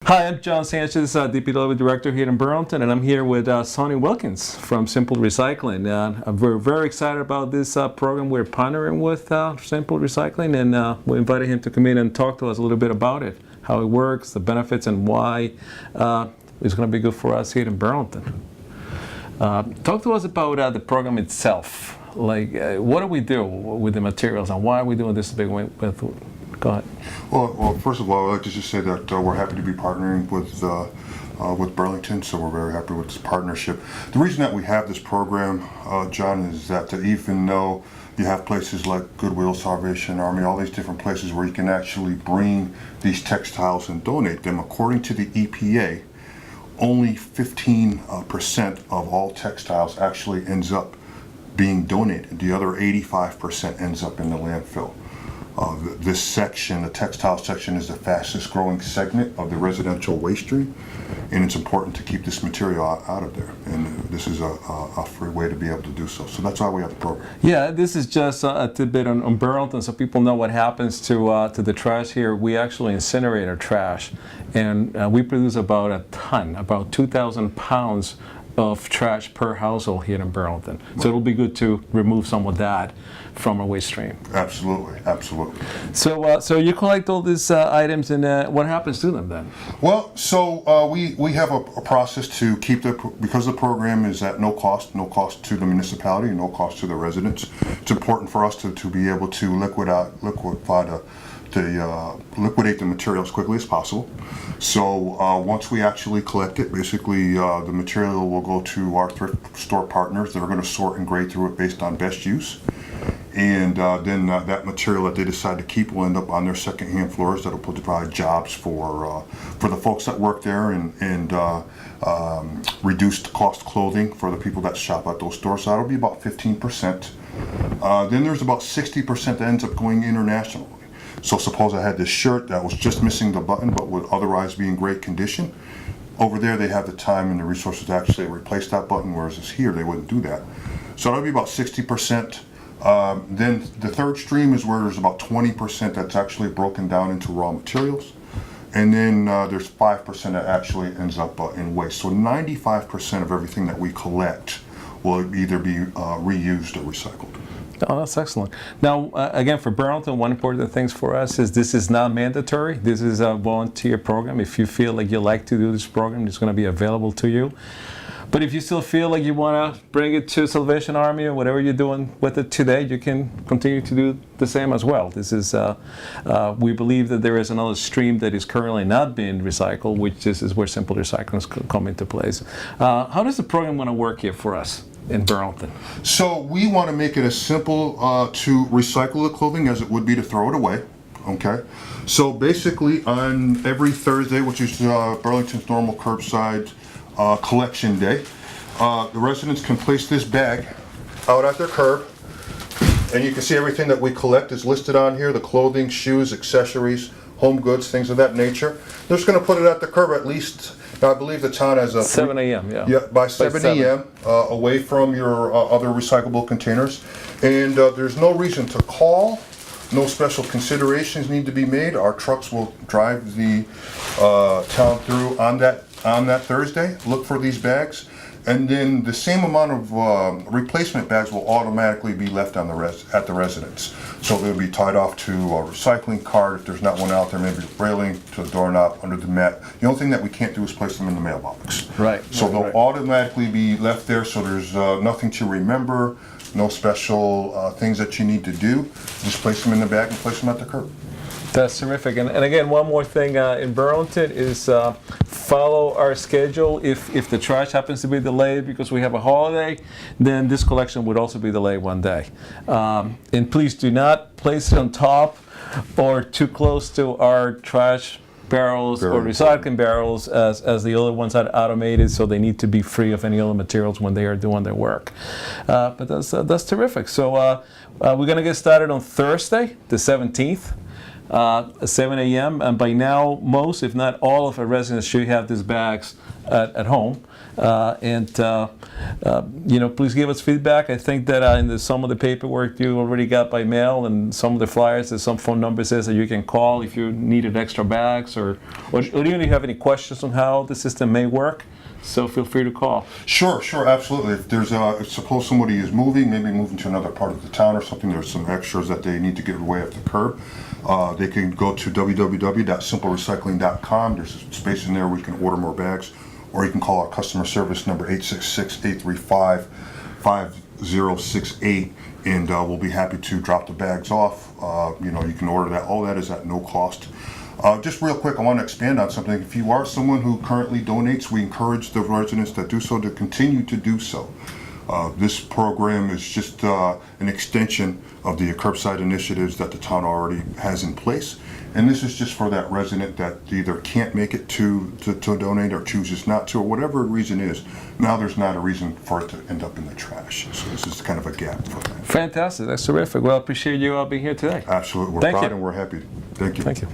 Hi, I'm John Sanchez, DPW Director here in Burlington, and I'm here with Sonny Wilkins from Simple Recycling. We're very excited about this program. We're partnering with Simple Recycling, and we invited him to come in and talk to us a little bit about it, how it works, the benefits, and why it's going to be good for us here in Burlington. Talk to us about the program itself. Like, what do we do with the materials, and why are we doing this big with? Go ahead. Well, first of all, I'd like to just say that we're happy to be partnering with Burlington, so we're very happy with this partnership. The reason that we have this program, John, is that even though you have places like Goodwill, Salvation Army, all these different places where you can actually bring these textiles and donate them, according to the EPA, only 15% of all textiles actually ends up being donated. The other 85% ends up in the landfill. This section, the textile section, is the fastest growing segment of the residential waste stream, and it's important to keep this material out of there, and this is a free way to be able to do so. So that's why we have the program. Yeah, this is just a tidbit on Burlington, so people know what happens to the trash here. We actually incinerate our trash, and we produce about a ton, about 2,000 pounds of trash per household here in Burlington. So it'll be good to remove some of that from our waste stream. Absolutely, absolutely. So you collect all these items, and what happens to them then? Well, so we have a process to keep because the program is at no cost to the municipality, no cost to the residents. It's important for us to be able to liquidate the material as quickly as possible. So once we actually collect it, basically the material will go to our thrift store partners that are going to sort and grade through it based on best use. And then that material that they decide to keep will end up on their secondhand floors that'll provide jobs for the folks that work there, and reduced cost clothing for the people that shop at those stores. So that'll be about 15%. Then there's about 60% that ends up going internationally. So suppose I had this shirt that was just missing the button but would otherwise be in great condition. Over there they have the time and the resources to actually replace that button, whereas here they wouldn't do that. So that'll be about 60%. Then the third stream is where there's about 20% that's actually broken down into raw materials. And then there's 5% that actually ends up in waste. So 95% of everything that we collect will either be reused or recycled. Oh, that's excellent. Now, again, for Burlington, one important thing for us is this is not mandatory. This is a volunteer program. If you feel like you like to do this program, it's going to be available to you. But if you still feel like you want to bring it to Salvation Army or whatever you're doing with it today, you can continue to do the same as well. This is, we believe that there is another stream that is currently not being recycled, which this is where Simple Recycling come into place. How does the program want to work here for us in Burlington? So we want to make it as simple to recycle the clothing as it would be to throw it away. Okay, so basically on every Thursday, which is Burlington's normal curbside collection day, the residents can place this bag out at their curb, and you can see everything that we collect is listed on here: the clothing, shoes, accessories, home goods, things of that nature. They're just going to put it at the curb at least. I believe the town has a 7 a.m. Yeah, by 7 a.m. Away from your other recyclable containers, and there's no reason to call. No special considerations need to be made. Our trucks will drive the town through on that Thursday. Look for these bags, and then the same amount of replacement bags will automatically be left on at the residence. So they'll be tied off to a recycling cart if there's not one out there, maybe a railing, to the doorknob, under the mat. The only thing that we can't do is place them in the mailbox. Right. So they'll automatically be left there, so there's nothing to remember, no special things that you need to do. Just place them in the bag and place them at the curb. That's terrific. And again, one more thing in Burlington is follow our schedule. If the trash happens to be delayed because we have a holiday, then this collection would also be delayed one day. And please do not place it on top or too close to our trash barrels or recycling barrels, as the other ones are automated, so they need to be free of any other materials when they are doing their work. But that's terrific. So we're going to get started on Thursday, the 17th. 7 a.m. And by now, most, if not all, of our residents should have these bags at home. Please give us feedback. I think that some of the paperwork you already got by mail, and some of the flyers, there's some phone numbers that you can call if you needed extra bags, or even if you have any questions on how the system may work. So feel free to call. Sure, absolutely. If there's suppose somebody is moving, maybe moving to another part of the town or something, there's some extras that they need to get away off the curb. They can go to www.simplerecycling.com. There's a space in there where you can order more bags, or you can call our customer service number 866-835-5068, and we'll be happy to drop the bags off. You can order that. All that is at no cost. Just real quick, I want to expand on something. If you are someone who currently donates, we encourage the residents that do so to continue to do so. This program is just an extension of the curbside initiatives that the town already has in place. And this is just for that resident that either can't make it to donate or chooses not to, or whatever the reason is. Now there's not a reason for it to end up in the trash. So this is kind of a gap for that. Fantastic. That's terrific. Well, I appreciate you all being here today. Absolutely. We're Thank proud you. and we're happy. Thank you. Thank you.